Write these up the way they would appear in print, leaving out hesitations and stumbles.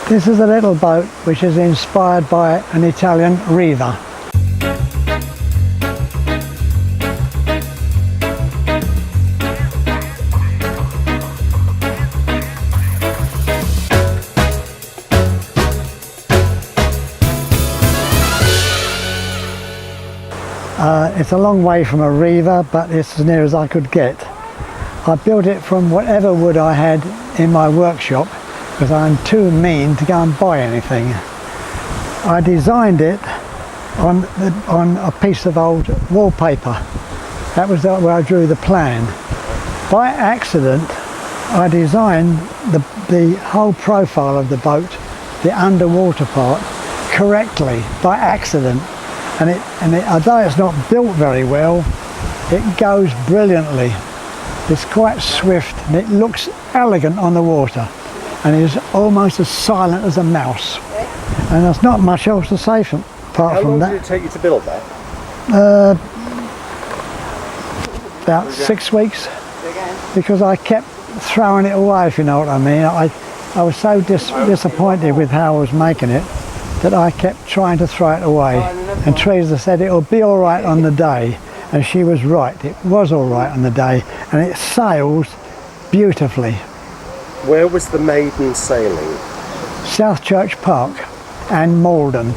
This is a little boat which is inspired by an Italian Riva. It's a long way from a Riva, but it's as near as I could get. I built it from whatever wood I had in my workshop because I'm too mean to go and buy anything. I designed it on a piece of old wallpaper. That was where I drew the plan. By accident, I designed the whole profile of the boat, the underwater part, correctly by accident. And although it's not built very well, it goes brilliantly. It's quite swift and it looks elegant on the water, and it is almost as silent as a mouse. And there's not much else to say apart from that. How long did it take you to build that? About 6 weeks, because I kept throwing it away, if you know what I mean. I was so disappointed with how I was making it that I kept trying to throw it away. And Teresa said it'll be all right on the day, and she was right. It was all right on the day, and it sails beautifully. Where was the maiden sailing? South Church Park and Malden.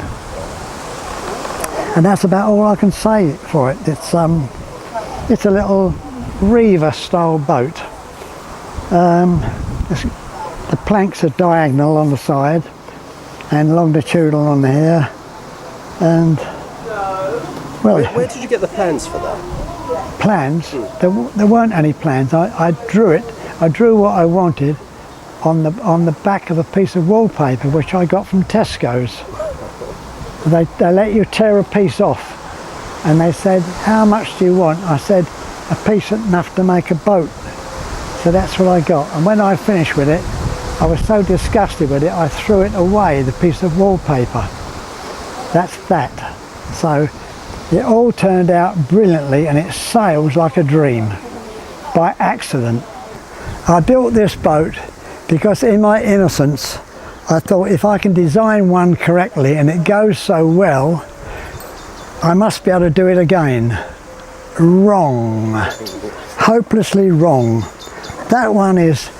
And that's about all I can say for it. It's a little Riva style boat. The planks are diagonal on the side and longitudinal on here, and well, where did you get the plans for that? Plans? There weren't any plans. I drew it. I drew what I wanted on the back of a piece of wallpaper which I got from Tesco's. They let you tear a piece off, and they said, how much do you want? I said, a piece enough to make a boat. So that's what I got, and when I finished with it, I was so disgusted with it I threw it away, the piece of wallpaper. That's that. So it all turned out brilliantly, and it sails like a dream by accident. I built this boat because in my innocence I thought, if I can design one correctly and it goes so well, I must be able to do it again. Wrong. Hopelessly wrong. That one is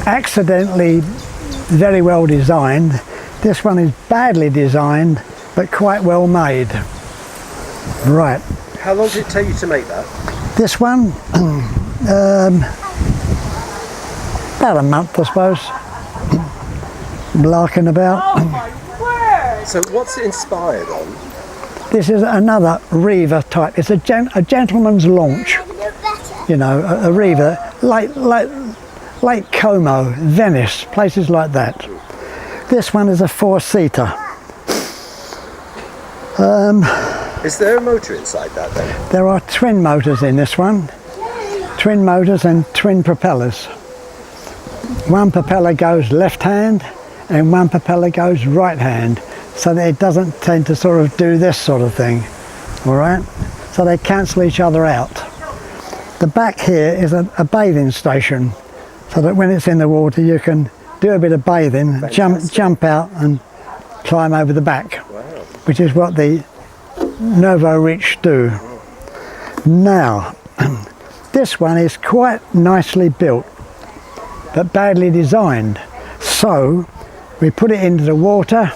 accidentally very well designed. This one is badly designed but quite well made. Right. How long did it take you to make that? This one, about a month, I suppose. Larking about. Oh my word! So what's it inspired on? This is another Riva type. It's a gentleman's launch. You know, a Riva, Lake Como, Venice, places like that. This one is a 4-seater. Is there a motor inside that then? There are twin motors in this one. Twin motors and twin propellers. One propeller goes left hand and one propeller goes right hand, so that it doesn't tend to sort of do this sort of thing. All right? So they cancel each other out. The back here is a bathing station, so that when it's in the water you can do a bit of bathing, jump out and climb over the back. Wow. Which is what the Novo Rich do. Now, this one is quite nicely built, but badly designed. So we put it into the water,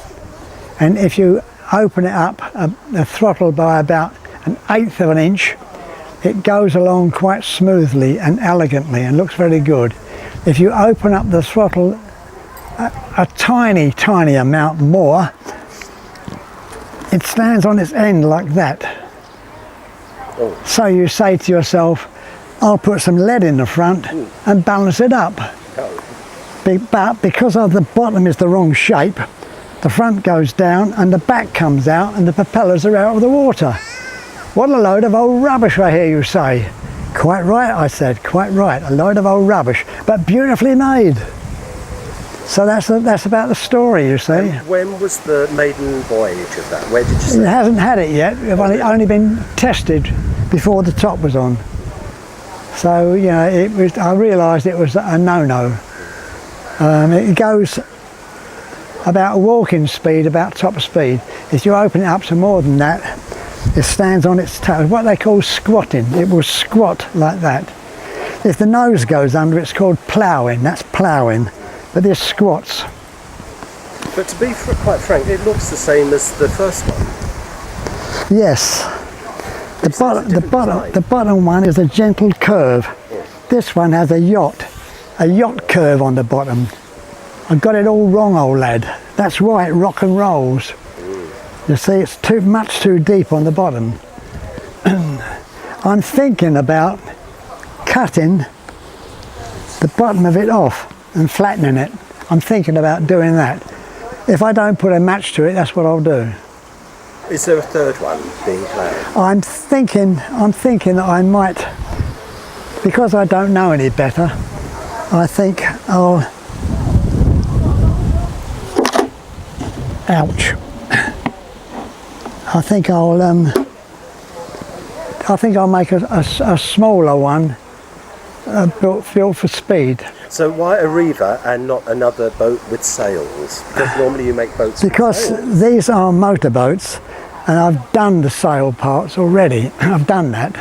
and if you open it up the throttle by about 1/8 of an inch, it goes along quite smoothly and elegantly and looks very good. If you open up the throttle a tiny amount more, it stands on its end like that. Oh. So you say to yourself, I'll put some lead in the front and balance it up. But because of the bottom is the wrong shape, the front goes down and the back comes out and the propellers are out of the water. What a load of old rubbish, I hear you say. Quite right, I said, quite right. A load of old rubbish, but beautifully made. So that's about the story, you see. And when was the maiden voyage of that? Where did you see It hasn't had it yet. It's only been tested before the top was on. So, you know, I realised it was a no-no. It goes about walking speed, about top speed. If you open it up to more than that, it stands on its toes, what they call squatting. It will squat like that. If the nose goes under, it's called ploughing, that's ploughing, but this squats. But to be quite frank, it looks the same as the first one. Yes. The bottom one is a gentle curve. This one has a yacht curve on the bottom. I got it all wrong, old lad. That's why it rock and rolls. You see, it's much too deep on the bottom. I'm thinking about cutting the bottom of it off and flattening it. I'm thinking about doing that. If I don't put a match to it, that's what I'll do. Is there a third one being planned? I'm thinking that I might, because I don't know any better, I think I'll, ouch. I think I'll make a smaller one built for speed. So why a Riva and not another boat with sails? Because normally you make boats because with sails. These are motorboats, and I've done the sail parts already. I've done that.